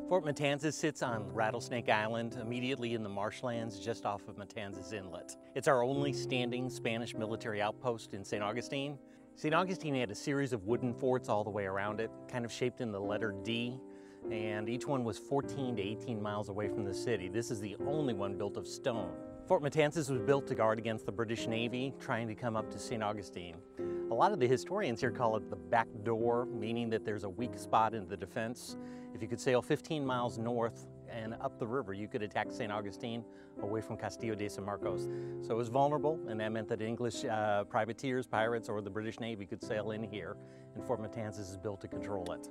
Fort Matanzas sits on Rattlesnake Island, immediately in the marshlands just off of Matanzas Inlet. It's our only standing Spanish military outpost in St. Augustine. St. Augustine had a series of wooden forts all the way around it, kind of shaped in the letter D, and each one was 14 to 18 miles away from the city. This is the only one built of stone. Fort Matanzas was built to guard against the British Navy trying to come up to St. Augustine. A lot of the historians here call it the back door, meaning that there's a weak spot in the defense. If you could sail 15 miles north and up the river, you could attack St. Augustine away from Castillo de San Marcos. So it was vulnerable, and that meant that English privateers, pirates, or the British Navy could sail in here, and Fort Matanzas is built to control it.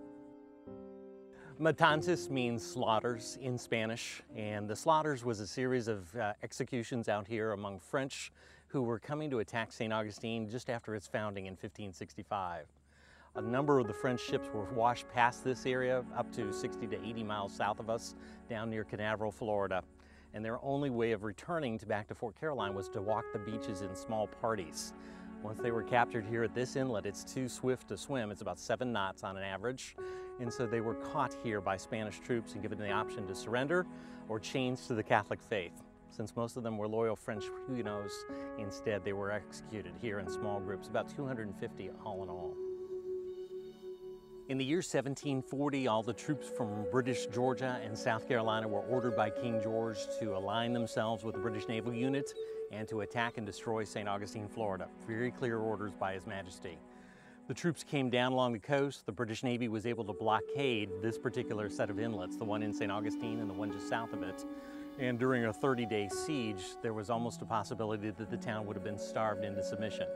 Matanzas means slaughters in Spanish, and the slaughters was a series of executions out here among French who were coming to attack St. Augustine just after its founding in 1565. A number of the French ships were washed past this area up to 60 to 80 miles south of us, down near Canaveral, Florida. And their only way of returning back to Fort Caroline was to walk the beaches in small parties. Once they were captured here at this inlet, it's too swift to swim. It's about 7 knots on an average. And so they were caught here by Spanish troops and given the option to surrender or change to the Catholic faith. Since most of them were loyal French Huguenots, instead they were executed here in small groups, about 250 all in all. In the year 1740, all the troops from British Georgia and South Carolina were ordered by King George to align themselves with the British naval unit and to attack and destroy St. Augustine, Florida. Very clear orders by His Majesty. The troops came down along the coast. The British Navy was able to blockade this particular set of inlets, the one in St. Augustine and the one just south of it. And during a 30-day siege, there was almost a possibility that the town would have been starved into submission.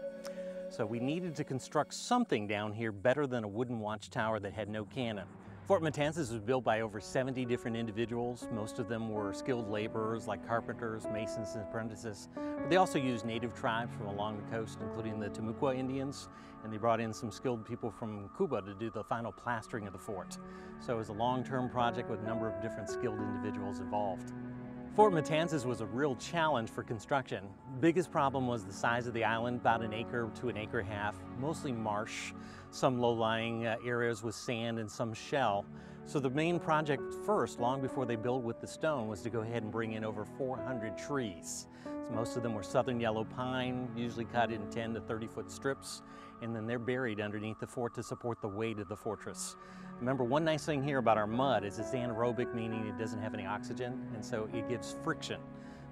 So we needed to construct something down here better than a wooden watchtower that had no cannon. Fort Matanzas was built by over 70 different individuals. Most of them were skilled laborers like carpenters, masons, and apprentices. But they also used native tribes from along the coast, including the Timucua Indians, and they brought in some skilled people from Cuba to do the final plastering of the fort. So it was a long-term project with a number of different skilled individuals involved. Fort Matanzas was a real challenge for construction. Biggest problem was the size of the island, about an acre to an acre and a half, mostly marsh, some low-lying areas with sand and some shell. So the main project first, long before they built with the stone, was to go ahead and bring in over 400 trees. So most of them were southern yellow pine, usually cut in 10 to 30-foot strips, and then they're buried underneath the fort to support the weight of the fortress. Remember, one nice thing here about our mud is it's anaerobic, meaning it doesn't have any oxygen, and so it gives friction.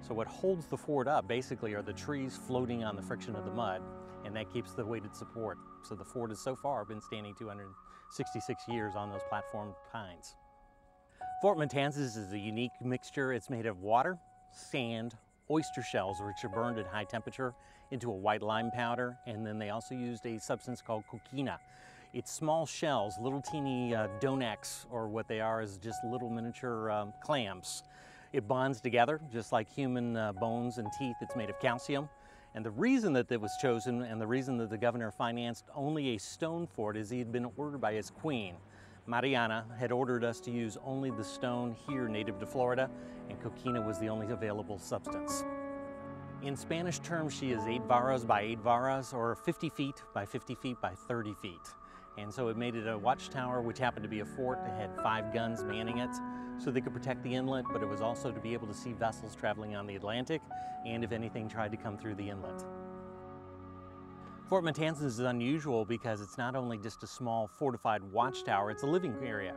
So what holds the fort up basically are the trees floating on the friction of the mud, and that keeps the weighted support. So the fort has so far been standing 266 years on those platform pines. Fort Matanzas is a unique mixture. It's made of water, sand, oyster shells, which are burned at high temperature into a white lime powder, and then they also used a substance called coquina. It's small shells, little teeny donax, or what they are is just little miniature clams. It bonds together just like human bones and teeth. It's made of calcium. And the reason that it was chosen and the reason that the governor financed only a stone fort is he had been ordered by his queen. Mariana had ordered us to use only the stone here native to Florida, and coquina was the only available substance. In Spanish terms, she is 8 varas by 8 varas, or 50 feet by 50 feet by 30 feet. And so it made it a watchtower, which happened to be a fort. It had 5 guns manning it, so they could protect the inlet, but it was also to be able to see vessels traveling on the Atlantic, and if anything tried to come through the inlet. Fort Matanzas is unusual because it's not only just a small fortified watchtower, it's a living area.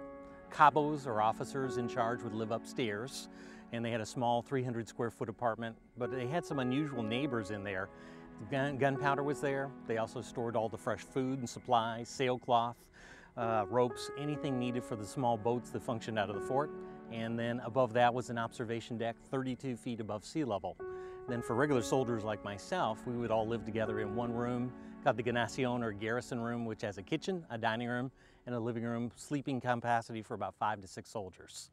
Cabos, or officers in charge, would live upstairs, and they had a small 300 square foot apartment, but they had some unusual neighbors in there. Gunpowder was there. They also stored all the fresh food and supplies, sailcloth, ropes, anything needed for the small boats that functioned out of the fort. And then above that was an observation deck 32 feet above sea level. Then for regular soldiers like myself, we would all live together in one room, got the Ganacion or garrison room, which has a kitchen, a dining room, and a living room, sleeping capacity for about 5 to 6 soldiers.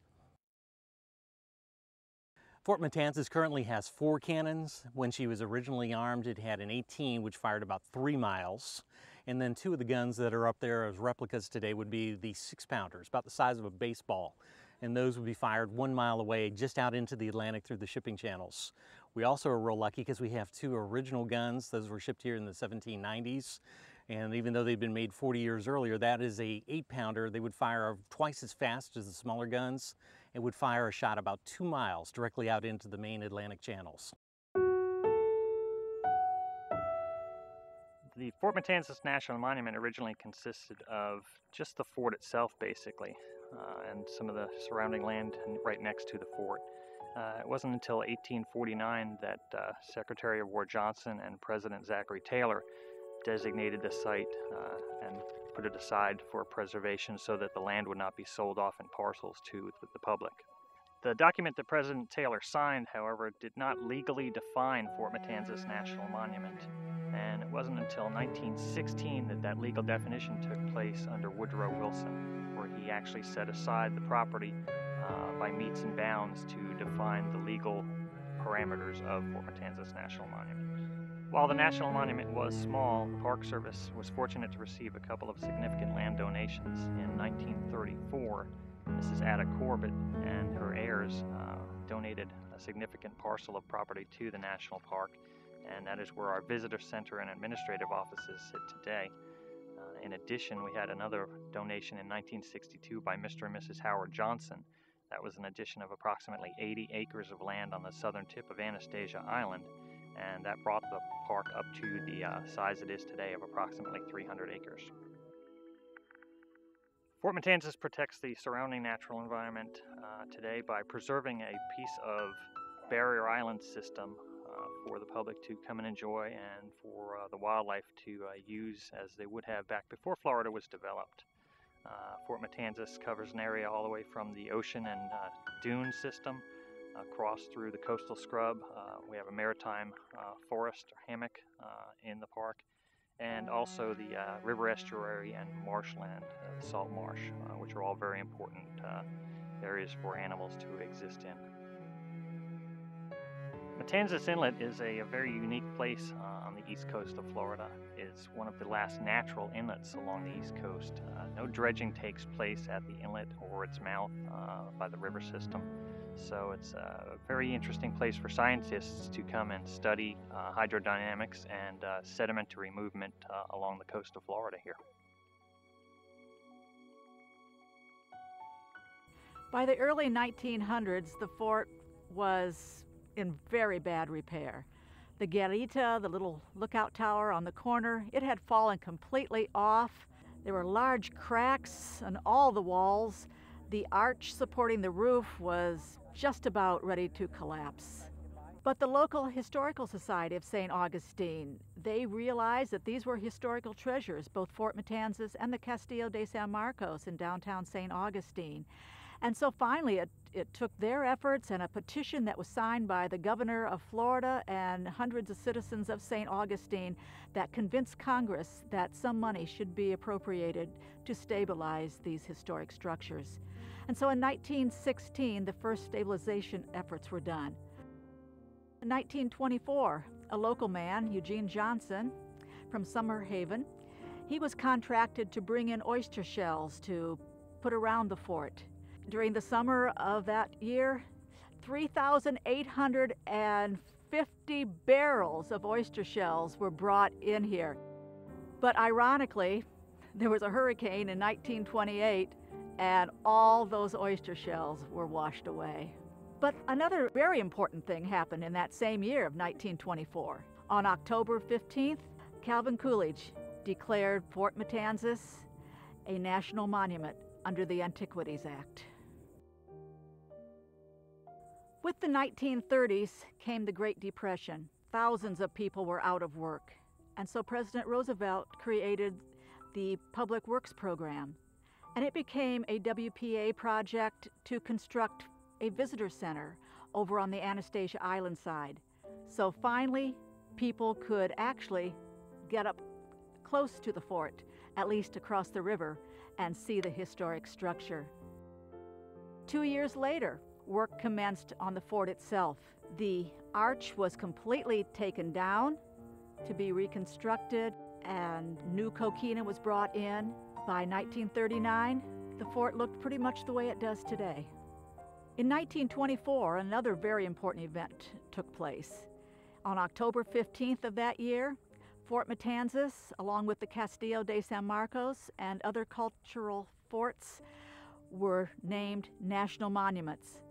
Fort Matanzas currently has 4 cannons. When she was originally armed, it had an 18, which fired about 3 miles. And then 2 of the guns that are up there as replicas today would be the 6-pounders, about the size of a baseball. And those would be fired 1 mile away, just out into the Atlantic through the shipping channels. We also are real lucky because we have 2 original guns. Those were shipped here in the 1790s. And even though they'd been made 40 years earlier, that is a 8-pounder. They would fire twice as fast as the smaller guns and would fire a shot about 2 miles directly out into the main Atlantic channels. The Fort Matanzas National Monument originally consisted of just the fort itself, basically, and some of the surrounding land right next to the fort. It wasn't until 1849 that Secretary of War Johnson and President Zachary Taylor designated the site and put it aside for preservation so that the land would not be sold off in parcels to the public. The document that President Taylor signed, however, did not legally define Fort Matanzas National Monument, and it wasn't until 1916 that that legal definition took place under Woodrow Wilson, where he actually set aside the property by metes and bounds to define the legal parameters of Fort Matanzas National Monument. While the National Monument was small, the Park Service was fortunate to receive a couple of significant land donations. In 1934, Mrs. Ada Corbett and her heirs donated a significant parcel of property to the National Park, and that is where our visitor center and administrative offices sit today. In addition, we had another donation in 1962 by Mr. and Mrs. Howard Johnson. That was an addition of approximately 80 acres of land on the southern tip of Anastasia Island, and that brought the park up to the size it is today of approximately 300 acres. Fort Matanzas protects the surrounding natural environment today by preserving a piece of barrier island system for the public to come and enjoy, and for the wildlife to use as they would have back before Florida was developed. Fort Matanzas covers an area all the way from the ocean and dune system across through the coastal scrub. We have a maritime forest or hammock in the park, and also the river estuary and marshland, the salt marsh, which are all very important areas for animals to exist in. Matanzas Inlet is a very unique place on the east coast of Florida. It's one of the last natural inlets along the east coast. No dredging takes place at the inlet or its mouth by the river system. So it's a very interesting place for scientists to come and study hydrodynamics and sedimentary movement along the coast of Florida here. By the early 1900s, the fort was in very bad repair. The garita, the little lookout tower on the corner, it had fallen completely off. There were large cracks on all the walls. The arch supporting the roof was just about ready to collapse. But the local Historical Society of St. Augustine, they realized that these were historical treasures, both Fort Matanzas and the Castillo de San Marcos in downtown St. Augustine. And so finally it took their efforts and a petition that was signed by the governor of Florida and hundreds of citizens of St. Augustine that convinced Congress that some money should be appropriated to stabilize these historic structures. And so in 1916, the first stabilization efforts were done. In 1924, a local man, Eugene Johnson, from Summer Haven, he was contracted to bring in oyster shells to put around the fort. During the summer of that year, 3,850 barrels of oyster shells were brought in here. But ironically, there was a hurricane in 1928, and all those oyster shells were washed away. But another very important thing happened in that same year of 1924. On October 15th, Calvin Coolidge declared Fort Matanzas a national monument under the Antiquities Act. With the 1930s came the Great Depression. Thousands of people were out of work. And so President Roosevelt created the Public Works Program. And it became a WPA project to construct a visitor center over on the Anastasia Island side. So finally, people could actually get up close to the fort, at least across the river, and see the historic structure. 2 years later, work commenced on the fort itself. The arch was completely taken down to be reconstructed, and new coquina was brought in. By 1939, the fort looked pretty much the way it does today. In 1924, another very important event took place. On October 15th of that year, Fort Matanzas, along with the Castillo de San Marcos and other cultural forts, were named national monuments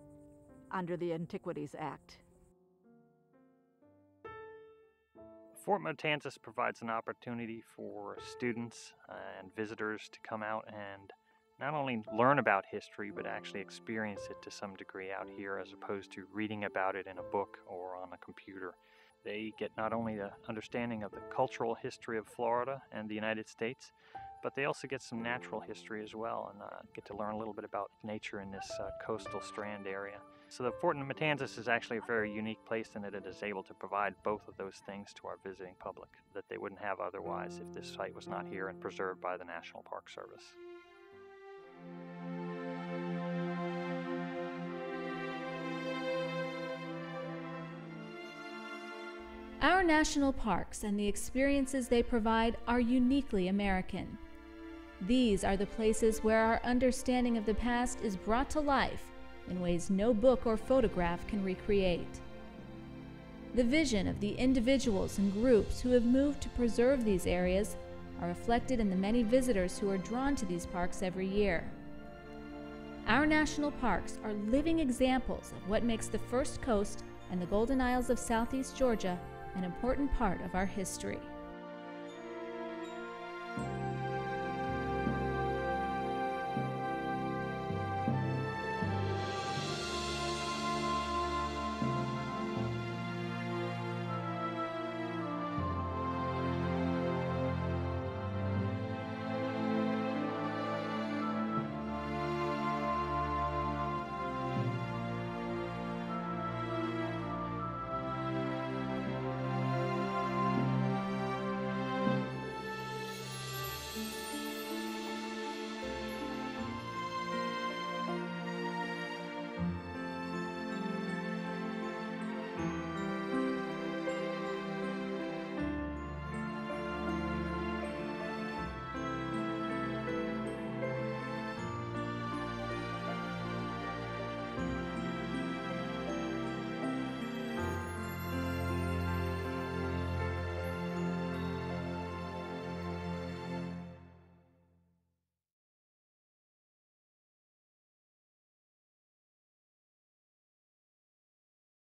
under the Antiquities Act. Fort Matanzas provides an opportunity for students and visitors to come out and not only learn about history, but actually experience it to some degree out here, as opposed to reading about it in a book or on a computer. They get not only the understanding of the cultural history of Florida and the United States, but they also get some natural history as well, and get to learn a little bit about nature in this coastal strand area. So the Fort Matanzas is actually a very unique place in that it is able to provide both of those things to our visiting public that they wouldn't have otherwise if this site was not here and preserved by the National Park Service. Our national parks and the experiences they provide are uniquely American. These are the places where our understanding of the past is brought to life in ways no book or photograph can recreate. The vision of the individuals and groups who have moved to preserve these areas are reflected in the many visitors who are drawn to these parks every year. Our national parks are living examples of what makes the First Coast and the Golden Isles of Southeast Georgia an important part of our history.